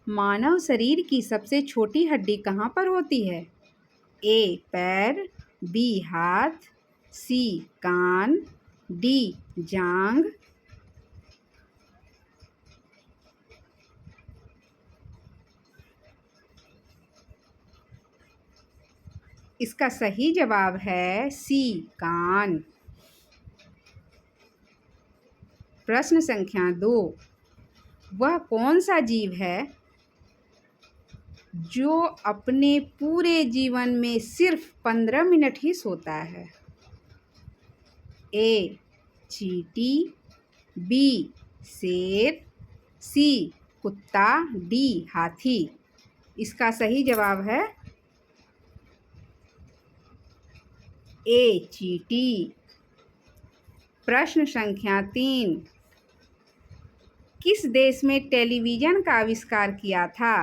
मानव शरीर की सबसे छोटी हड्डी कहाँ पर होती है? ए पैर, बी हाथ, सी कान, डी जांघ। इसका सही जवाब है सी कान। प्रश्न संख्या 2। वह कौन सा जीव है जो अपने पूरे जीवन में सिर्फ 15 मिनट ही सोता है? ए चींटी, बी शेर, सी कुत्ता, डी हाथी। इसका सही जवाब है ए चींटी। प्रश्न संख्या 3। किस देश में टेलीविज़न का आविष्कार किया था?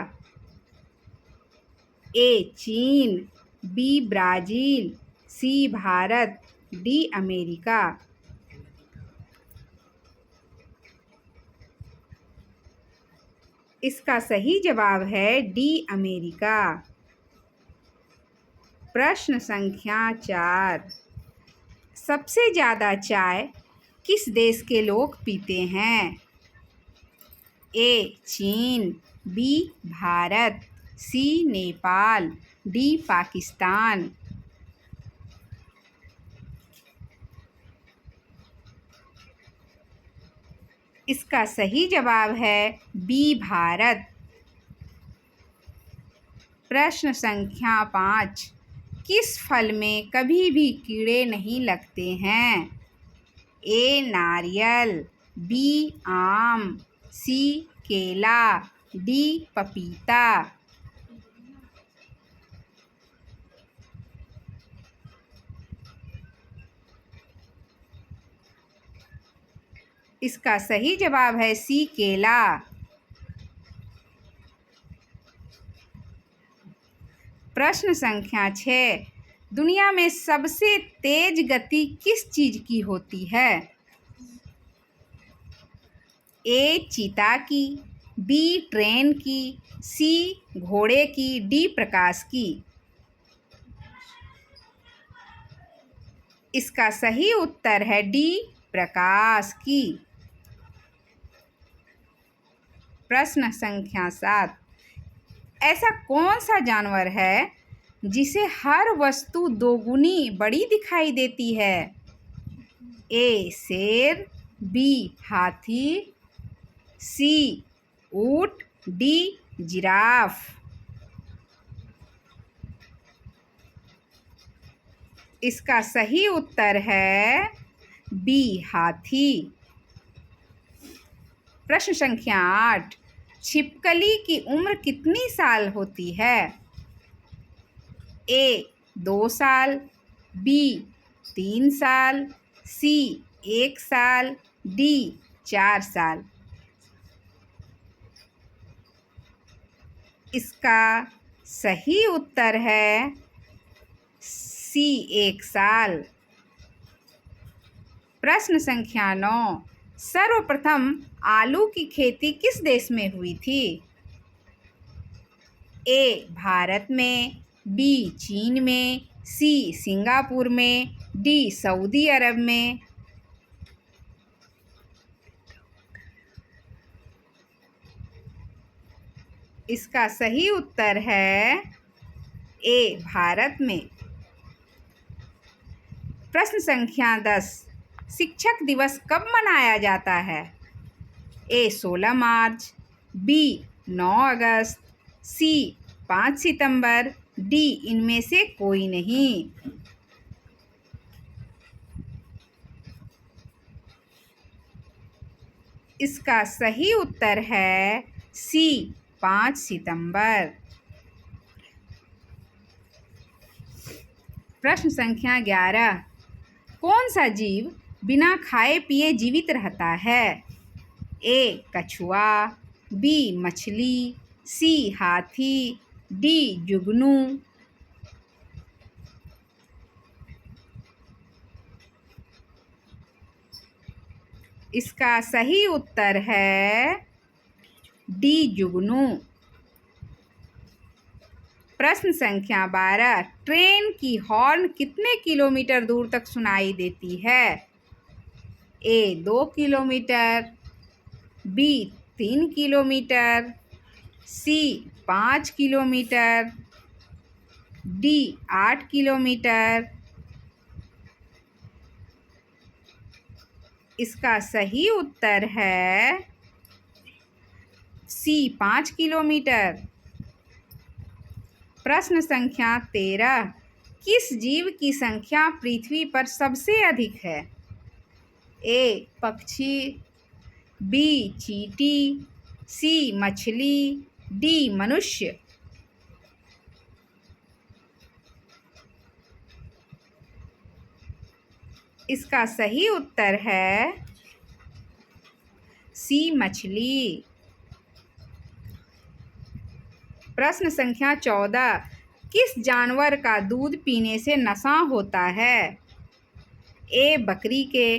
ए चीन, बी ब्राज़ील, सी भारत, डी अमेरिका। इसका सही जवाब है डी अमेरिका। प्रश्न संख्या 4। सबसे ज़्यादा चाय किस देश के लोग पीते हैं? ए चीन, बी भारत, सी नेपाल, डी पाकिस्तान। इसका सही जवाब है बी भारत। प्रश्न संख्या 5। किस फल में कभी भी कीड़े नहीं लगते हैं? ए नारियल, बी आम, सी केला, डी पपीता। इसका सही जवाब है सी केला। प्रश्न संख्या 6। दुनिया में सबसे तेज गति किस चीज़ की होती है? ए चीता की, बी ट्रेन की, सी घोड़े की, डी प्रकाश की। इसका सही उत्तर है डी प्रकाश की। प्रश्न संख्या 7। ऐसा कौन सा जानवर है जिसे हर वस्तु दोगुनी बड़ी दिखाई देती है? ए शेर, बी हाथी, सी ऊंट, डी जिराफ। इसका सही उत्तर है बी हाथी। प्रश्न संख्या 8। छिपकली की उम्र कितनी साल होती है? ए 2 साल, बी 3 साल, सी 1 साल, डी 4 साल। इसका सही उत्तर है सी 1 साल। प्रश्न संख्या 9। सर्वप्रथम आलू की खेती किस देश में हुई थी? ए भारत में, बी चीन में, सी सिंगापुर में, डी सऊदी अरब में। इसका सही उत्तर है ए भारत में। प्रश्न संख्या 10। शिक्षक दिवस कब मनाया जाता है? ए 16 मार्च, बी 9 अगस्त, सी 5 सितंबर, डी इनमें से कोई नहीं। इसका सही उत्तर है सी 5 सितंबर। प्रश्न संख्या 11। कौन सा जीव बिना खाए पिए जीवित रहता है? ए कछुआ, बी मछली, सी हाथी, डी जुगनू। इसका सही उत्तर है डी जुगनू। प्रश्न संख्या 12, ट्रेन की हॉर्न कितने किलोमीटर दूर तक सुनाई देती है? ए 2 किलोमीटर, बी 3 किलोमीटर, सी 5 किलोमीटर, डी 8 किलोमीटर। इसका सही उत्तर है सी 5 किलोमीटर। प्रश्न संख्या 13, किस जीव की संख्या पृथ्वी पर सबसे अधिक है? ए पक्षी, बी चींटी, सी मछली, डी मनुष्य। इसका सही उत्तर है सी मछली। प्रश्न संख्या 14, किस जानवर का दूध पीने से नशा होता है? ए बकरी के,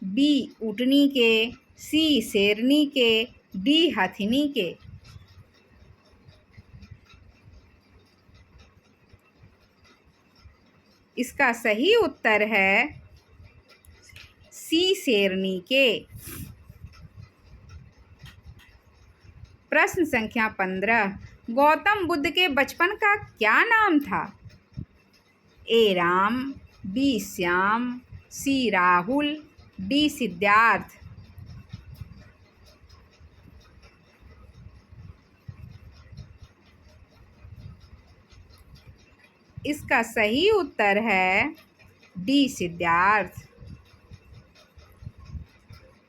बी ऊँटनी के, सी शेरनी के, डी हथिनी के। इसका सही उत्तर है सी शेरनी के। प्रश्न संख्या 15, गौतम बुद्ध के बचपन का क्या नाम था? ए राम, बी श्याम, सी राहुल, डी सिद्धार्थ। इसका सही उत्तर है डी सिद्धार्थ।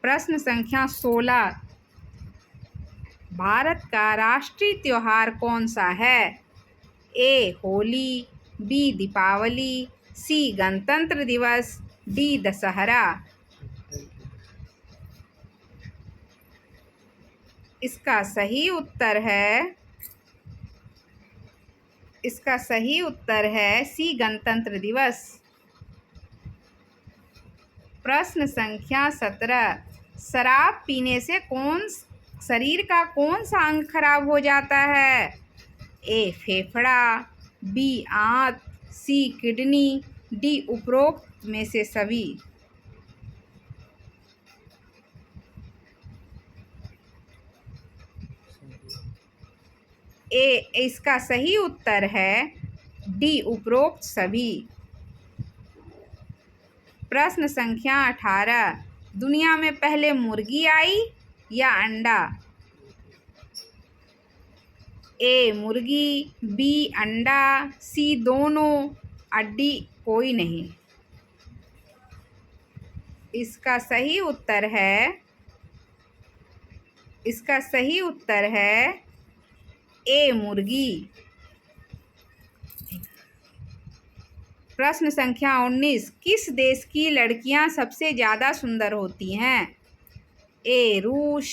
प्रश्न संख्या 16, भारत का राष्ट्रीय त्योहार कौन सा है? ए होली, बी दीपावली, सी गणतंत्र दिवस, डी दशहरा। इसका सही उत्तर है सी गणतंत्र दिवस। प्रश्न संख्या 17, शराब पीने से शरीर का कौन सा अंग खराब हो जाता है? ए फेफड़ा, बी आंत, सी किडनी, डी उपरोक्त में से सभी। इसका सही उत्तर है डी उपरोक्त सभी। प्रश्न संख्या 18, दुनिया में पहले मुर्गी आई या अंडा? ए मुर्गी, बी अंडा, सी दोनों, और डी कोई नहीं। इसका सही उत्तर है ए मुर्गी। प्रश्न संख्या 19, किस देश की लड़कियां सबसे ज़्यादा सुंदर होती हैं? ए रूस,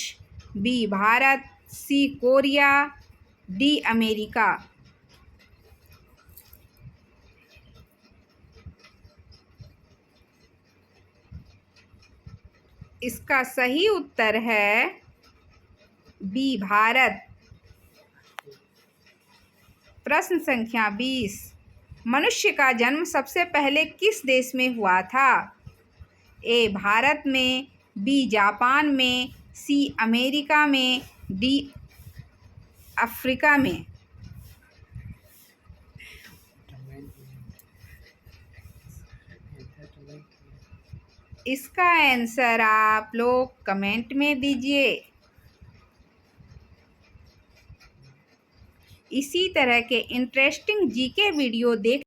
बी भारत, सी कोरिया, डी अमेरिका। इसका सही उत्तर है बी भारत। प्रश्न संख्या 20, मनुष्य का जन्म सबसे पहले किस देश में हुआ था? ए भारत में, बी जापान में, सी अमेरिका में, डी अफ्रीका में। इसका आंसर आप लोग कमेंट में दीजिए। इसी तरह के इंटरेस्टिंग जीके वीडियो देख